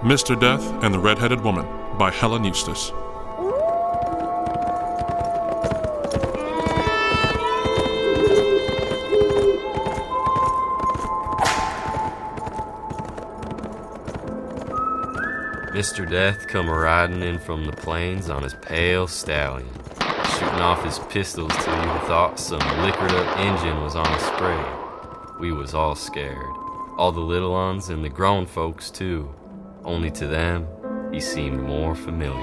Mr. Death and the Redheaded Woman by Helen Eustis. Mr. Death come a-riding in from the plains on his pale stallion, shooting off his pistols till you thought some liquored-up engine was on a spray. We was all scared, all the little ones and the grown folks too. Only to them, he seemed more familiar.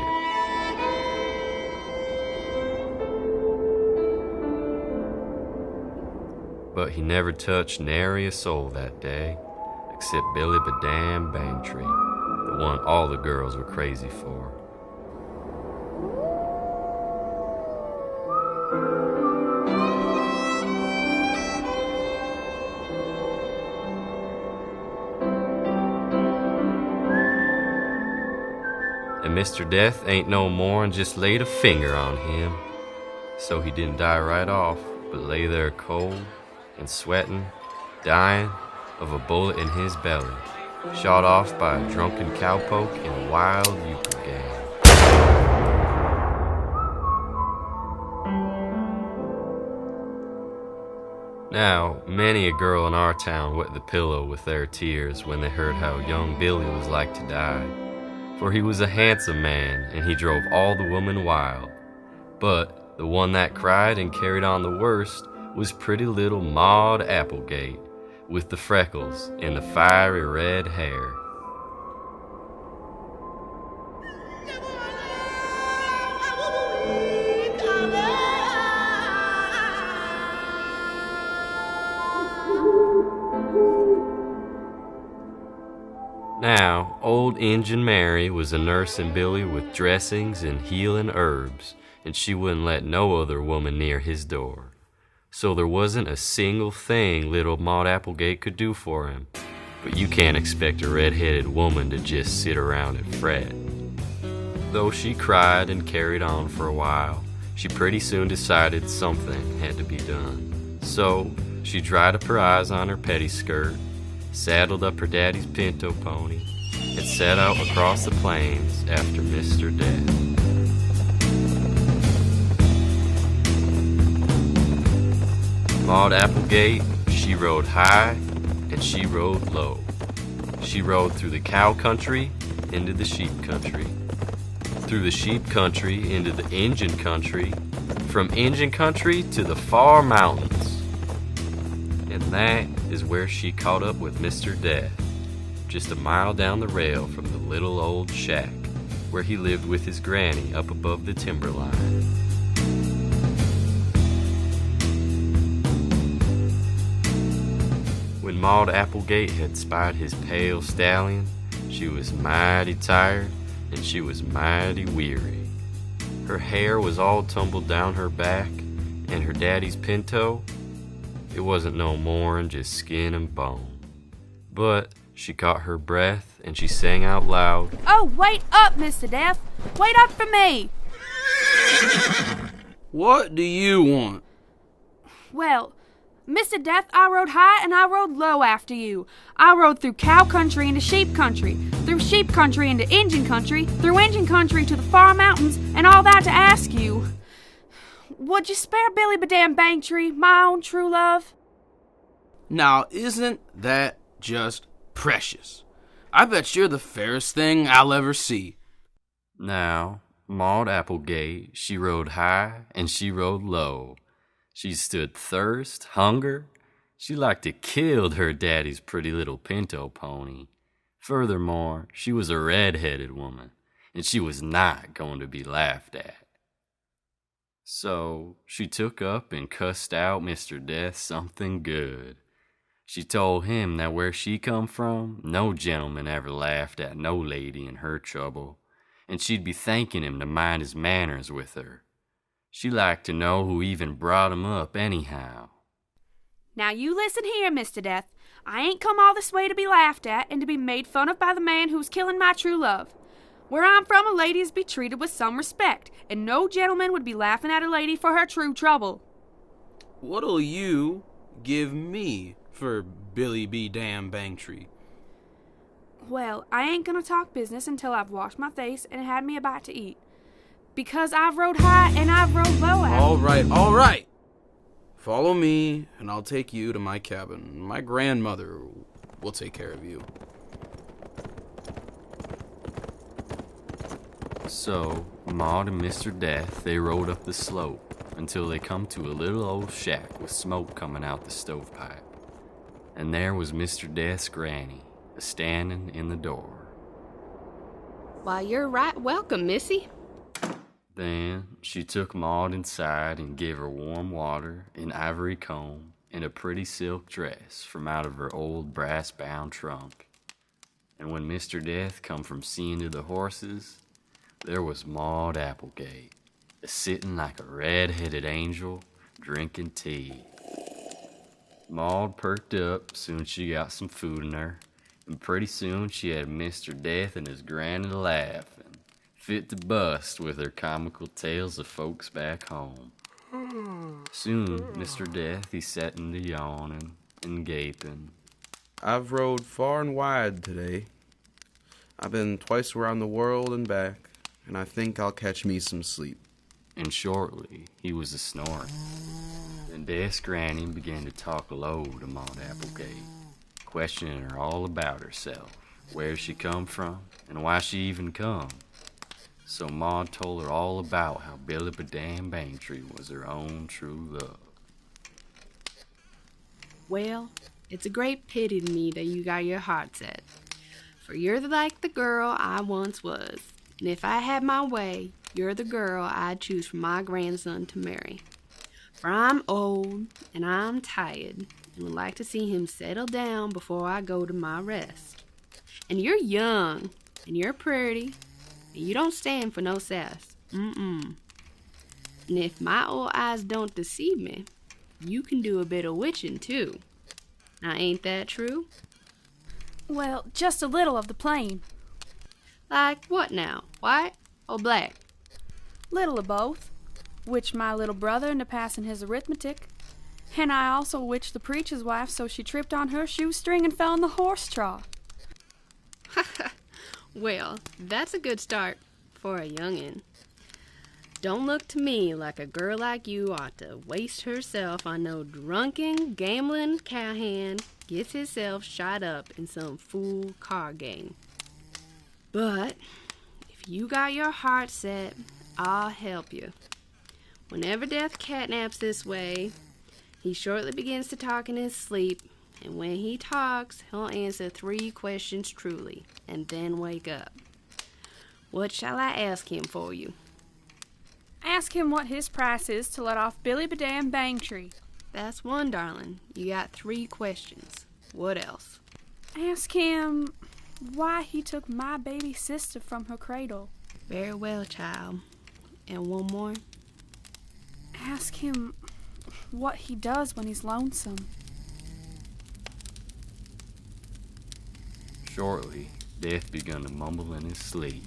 But he never touched nary a soul that day, except Billy Badam Bangtree, the one all the girls were crazy for. And Mr. Death ain't no more'n just laid a finger on him. So he didn't die right off, but lay there cold and sweating, dying of a bullet in his belly, shot off by a drunken cowpoke in a wild euchre gang. Now, many a girl in our town wet the pillow with their tears when they heard how young Billy was like to die. For he was a handsome man, and he drove all the women wild. But the one that cried and carried on the worst was pretty little Maud Applegate, with the freckles and the fiery red hair. Now, old Injun Mary was a nursing Billy with dressings and healing herbs, and she wouldn't let no other woman near his door. So there wasn't a single thing little Maud Applegate could do for him. But you can't expect a red-headed woman to just sit around and fret. Though she cried and carried on for a while, she pretty soon decided something had to be done. So she dried up her eyes on her pettiskirt, saddled up her daddy's pinto pony, and set out across the plains after Mr. Death. Maud Applegate, she rode high and she rode low. She rode through the cow country into the sheep country, through the sheep country into the Injun country, from Injun country to the far mountains. And that is where she caught up with Mr. Death, just a mile down the rail from the little old shack where he lived with his granny up above the timberline. When Maud Applegate had spied his pale stallion, she was mighty tired and she was mighty weary. Her hair was all tumbled down her back, and her daddy's pinto, it wasn't no more'n just skin and bone. But she caught her breath and she sang out loud, "Oh, wait up, Mr. Death! Wait up for me!" What do you want? Well, Mr. Death, I rode high and I rode low after you. I rode through cow country into sheep country, through sheep country into Injun country, through Injun country to the far mountains, and all that to ask you, would you spare Billy Badam Bangtree, my own true love? Now, isn't that just precious? I bet you're the fairest thing I'll ever see. Now, Maud Applegate, she rode high and she rode low. She stood thirst, hunger. She liked to kill her daddy's pretty little pinto pony. Furthermore, she was a red-headed woman, and she was not going to be laughed at. So she took up and cussed out Mr. Death something good. She told him that where she come from, no gentleman ever laughed at no lady in her trouble, and she'd be thanking him to mind his manners with her. She liked to know who even brought him up anyhow. Now you listen here, Mr. Death. I ain't come all this way to be laughed at and to be made fun of by the man who's killing my true love. Where I'm from, a lady is be treated with some respect, and no gentleman would be laughing at a lady for her true trouble. What'll you give me for Billy B. Damn Bangtree? Well, I ain't gonna talk business until I've washed my face and had me a bite to eat. Because I've rode high and I've rode low after. All right. Follow me, and I'll take you to my cabin. My grandmother will take care of you. So, Maud and Mr. Death, they rode up the slope until they come to a little old shack with smoke coming out the stovepipe. And there was Mr. Death's granny, a-standin' in the door. Why, you're right welcome, Missy. Then she took Maud inside and gave her warm water, an ivory comb, and a pretty silk dress from out of her old brass-bound trunk. And when Mr. Death come from seeing to the horses, there was Maud Applegate, a-sittin' like a red-headed angel, drinking tea. Maud perked up soon she got some food in her, and pretty soon she had Mr. Death and his granny laughing, fit to bust with her comical tales of folks back home. Soon Mr. Death he settin' to yawning and gaping. I've rode far and wide today. I've been twice around the world and back, and I think I'll catch me some sleep. And shortly he was a-snoring. Then Death's granny began to talk low to Maud Applegate, questioning her all about herself, where she come from, and why she even come. So Maud told her all about how Billy Badam Bangtree was her own true love. Well, it's a great pity to me that you got your heart set. For you're like the girl I once was. And if I had my way, you're the girl I'd choose for my grandson to marry. For I'm old, and I'm tired, and would like to see him settle down before I go to my rest. And you're young, and you're pretty, and you don't stand for no sass. And if my old eyes don't deceive me, you can do a bit of witching, too. Now, ain't that true? Well, just a little of the plain. Like what now? White or black? Little of both. Witched my little brother into passing his arithmetic. And I also witched the preacher's wife so she tripped on her shoestring and fell in the horse trough. Well, that's a good start for a youngin'. Don't look to me like a girl like you ought to waste herself on no drunken, gambling cowhand gets himself shot up in some fool card game. But if you got your heart set, I'll help you. Whenever Death catnaps this way, he shortly begins to talk in his sleep, and when he talks, he'll answer 3 questions truly, and then wake up. What shall I ask him for you? Ask him what his price is to let off Billy Badam Bangtree. That's one, darling. You got 3 questions. What else? Ask him why he took my baby sister from her cradle. Very well, child. And one more? Ask him what he does when he's lonesome. Shortly, Death begun to mumble in his sleep.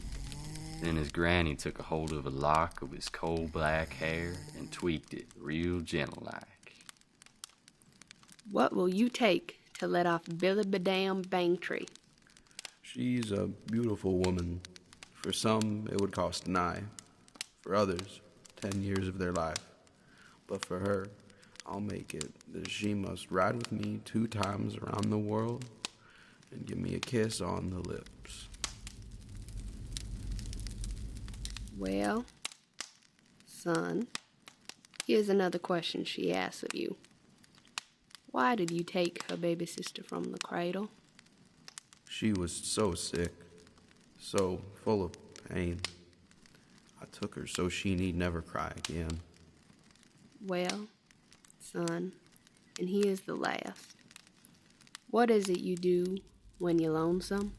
Then his granny took a hold of a lock of his coal-black hair and tweaked it real gentle-like. What will you take to let off Billy Badam Bangtree? She's a beautiful woman. For some, it would cost an eye. For others, 10 years of their life. But for her, I'll make it that she must ride with me 2 times around the world and give me a kiss on the lips. Well, son, here's another question she asks of you. Why did you take her baby sister from the cradle? She was so sick, so full of pain. I took her so she need never cry again. Well, son, and here's the last. What is it you do when you're lonesome?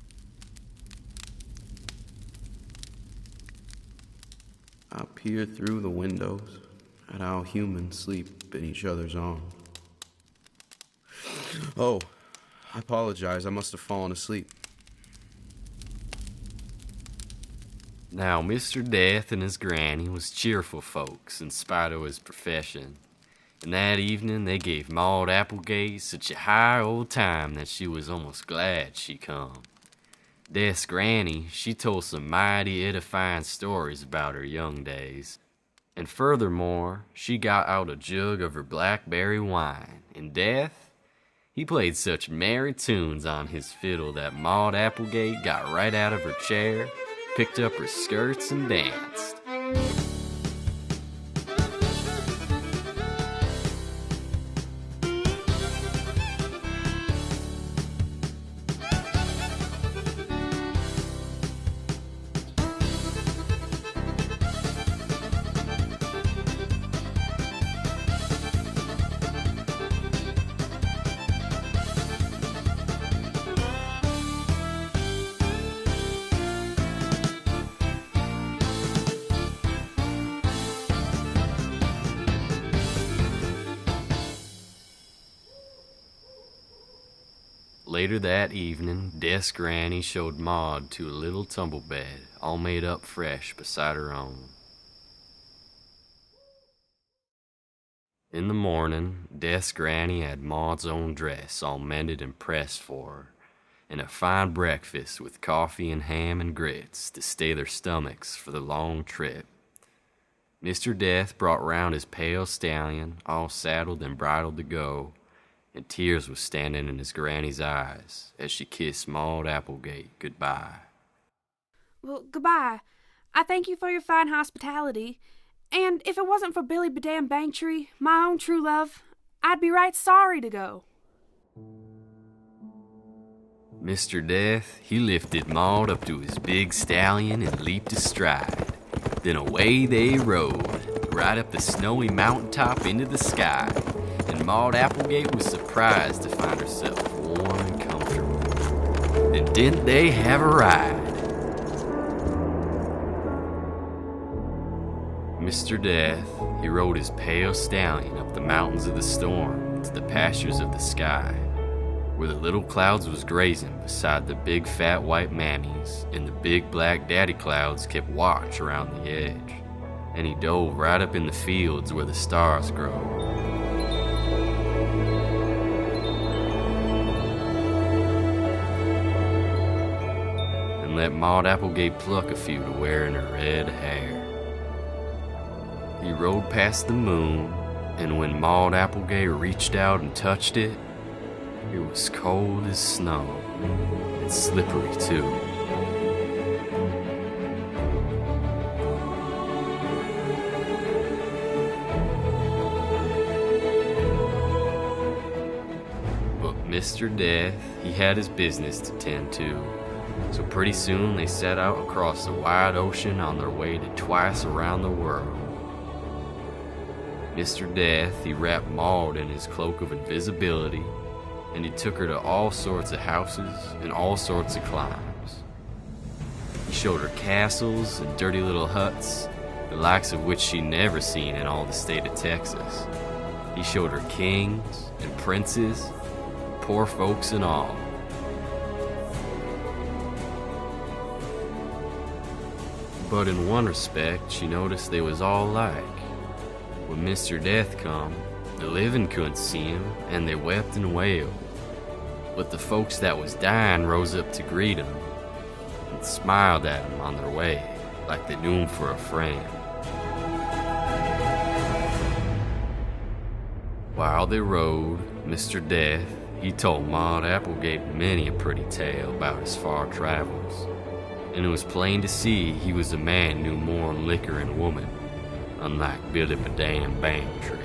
I peer through the windows at how humans sleep in each other's arms. Oh, I apologize. I must have fallen asleep. Now, Mr. Death and his granny was cheerful folks in spite of his profession, and that evening they gave Maud Applegate such a high old time that she was almost glad she come. Death's granny, she told some mighty edifying stories about her young days. And furthermore, she got out a jug of her blackberry wine, and Death, he played such merry tunes on his fiddle that Maud Applegate got right out of her chair, picked up her skirts, and danced. Later that evening, Death's granny showed Maud to a little tumble bed, all made up fresh beside her own. In the morning, Death's granny had Maud's own dress all mended and pressed for her, and a fine breakfast with coffee and ham and grits to stay their stomachs for the long trip. Mr. Death brought round his pale stallion, all saddled and bridled to go, and tears was standing in his granny's eyes as she kissed Maud Applegate goodbye. Well, goodbye. I thank you for your fine hospitality, and if it wasn't for Billy Bedam Bangtree, my own true love, I'd be right sorry to go. Mr. Death, he lifted Maud up to his big stallion and leaped astride. Then away they rode, right up the snowy mountaintop into the sky. And Maud Applegate was surprised to find herself warm and comfortable. And didn't they have a ride? Mr. Death, he rode his pale stallion up the mountains of the storm to the pastures of the sky, where the little clouds was grazing beside the big fat white mammies, and the big black daddy clouds kept watch around the edge. And he dove right up in the fields where the stars grow. Let Maud Applegate pluck a few to wear in her red hair. He rode past the moon, and when Maud Applegate reached out and touched it, it was cold as snow, and slippery too. But Mr. Death, he had his business to tend to. So pretty soon they set out across the wide ocean on their way to twice around the world. Mr. Death, he wrapped Maud in his cloak of invisibility, and he took her to all sorts of houses and all sorts of climes. He showed her castles and dirty little huts, the likes of which she'd never seen in all the state of Texas. He showed her kings and princes, poor folks and all. But in one respect, she noticed they was all alike. When Mr. Death come, the living couldn't see him, and they wept and wailed. But the folks that was dying rose up to greet him, and smiled at him on their way, like they knew him for a friend. While they rode, Mr. Death, he told Maud Applegate many a pretty tale about his far travels. And it was plain to see he was a man who knew more liquor and woman, unlike Billy Bedam Bangtree.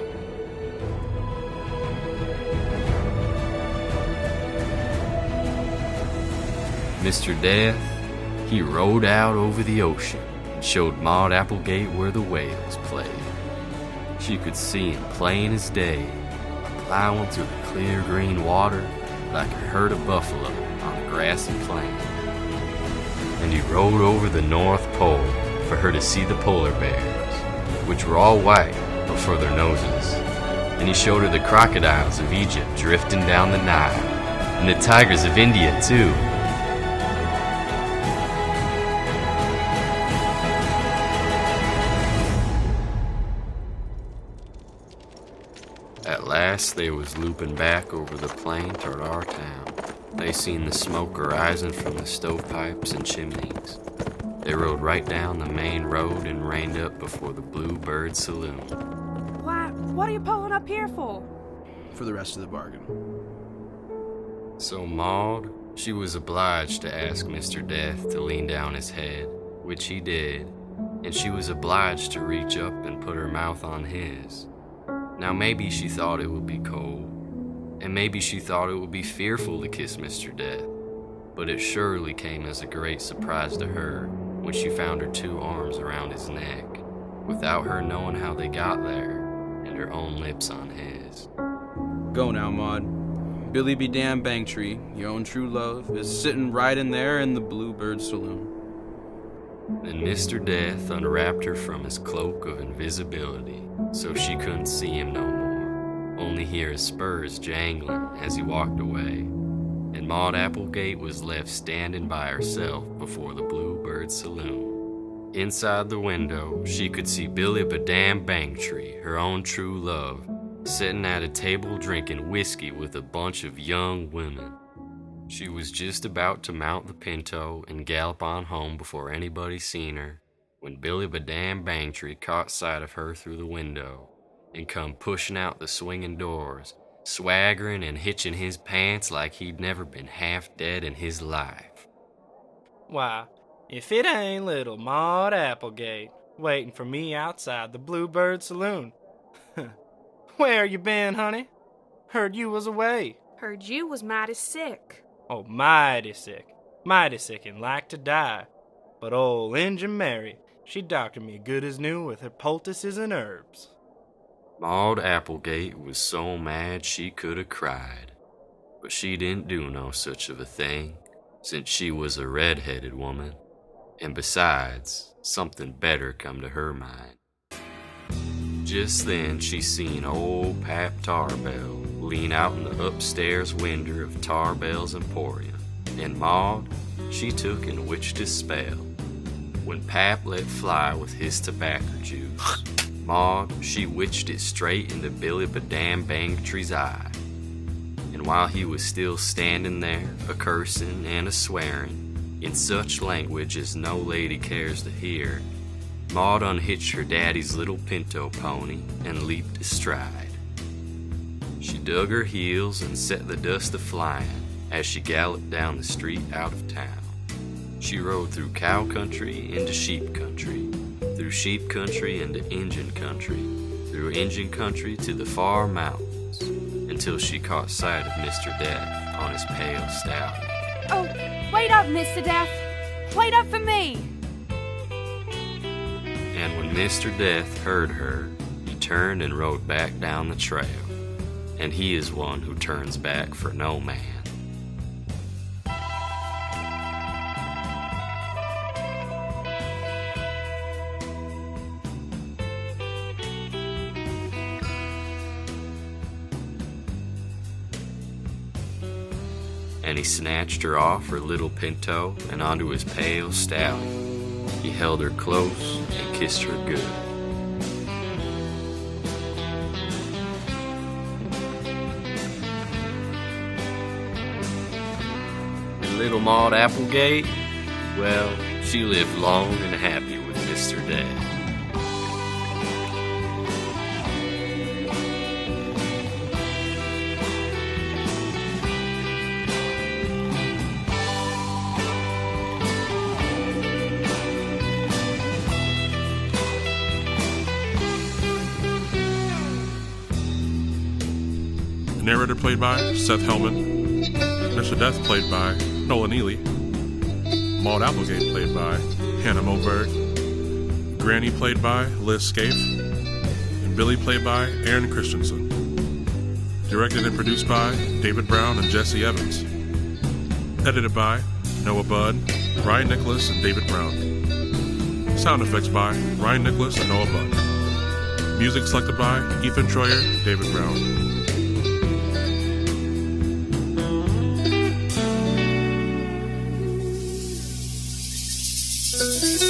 Mr. Death, he rode out over the ocean and showed Maud Applegate where the whales played. She could see him plain as day, plowing through the clear green water like a herd of buffalo on a grassy plain. And he rode over the North Pole for her to see the polar bears, which were all white but for their noses. And he showed her the crocodiles of Egypt drifting down the Nile, and the tigers of India too. At last they was looping back over the plain toward our town. they seen the smoke arising from the stovepipes and chimneys. They rode right down the main road and reined up before the Bluebird Saloon. Why, what are you pulling up here for? For the rest of the bargain. So Maud, she was obliged to ask Mr. Death to lean down his head, which he did, and she was obliged to reach up and put her mouth on his. Now maybe she thought it would be cold, and maybe she thought it would be fearful to kiss Mr. Death, but it surely came as a great surprise to her when she found her two arms around his neck, without her knowing how they got there, and her own lips on his. Go now, Maud. Billy be damn Bangtree, your own true love, is sitting right in there in the Bluebird Saloon. Then Mr. Death unwrapped her from his cloak of invisibility, so she couldn't see him no more, only hear his spurs jangling as he walked away, and Maud Applegate was left standing by herself before the Bluebird Saloon. Inside the window, she could see Billy Badam Bangtree, her own true love, sitting at a table drinking whiskey with a bunch of young women. She was just about to mount the pinto and gallop on home before anybody seen her, when Billy Badam Bangtree caught sight of her through the window and come pushing out the swinging doors, swaggering and hitching his pants like he'd never been half dead in his life. Why, if it ain't little Maud Applegate waiting for me outside the Bluebird Saloon. Where you been, honey? Heard you was away. Heard you was mighty sick. Oh, mighty sick and like to die. But old Injun Mary, she doctored me good as new with her poultices and herbs. Maud Applegate was so mad she could have cried, but she didn't do no such of a thing, since she was a red-headed woman, and besides, something better come to her mind. Just then she seen old Pap Tarbell lean out in the upstairs window of Tarbell's Emporium, and Maud, she took and witched his spell. When Pap let fly with his tobacco juice, Maud, she witched it straight into Billy Badam Bangtree's eye. And while he was still standing there, a-cursing and a-swearing, in such language as no lady cares to hear, Maud unhitched her daddy's little pinto pony and leaped astride. She dug her heels and set the dust a-flying as she galloped down the street out of town. She rode through cow country into sheep country, through sheep country into Injun country, through Injun country to the far mountains, until she caught sight of Mr. Death on his pale stallion. Oh, wait up, Mr. Death. Wait up for me. And when Mr. Death heard her, he turned and rode back down the trail. And he is one who turns back for no man. And he snatched her off her little pinto and onto his pale stallion. He held her close and kissed her good. And little Maud Applegate, well, she lived long and happy with Mr. Death. Narrator played by Seth Hellman. Mr. Death played by Nolan Ely. Maud Applegate played by Hannah Moberg. Granny played by Liz Scaife. And Billy played by Aaron Christensen. Directed and produced by David Brown and Jesse Evans. Edited by Noah Budd, Ryan Nicholas, and David Brown. Sound effects by Ryan Nicholas and Noah Budd. Music selected by Ethan Troyer, David Brown. Thank you.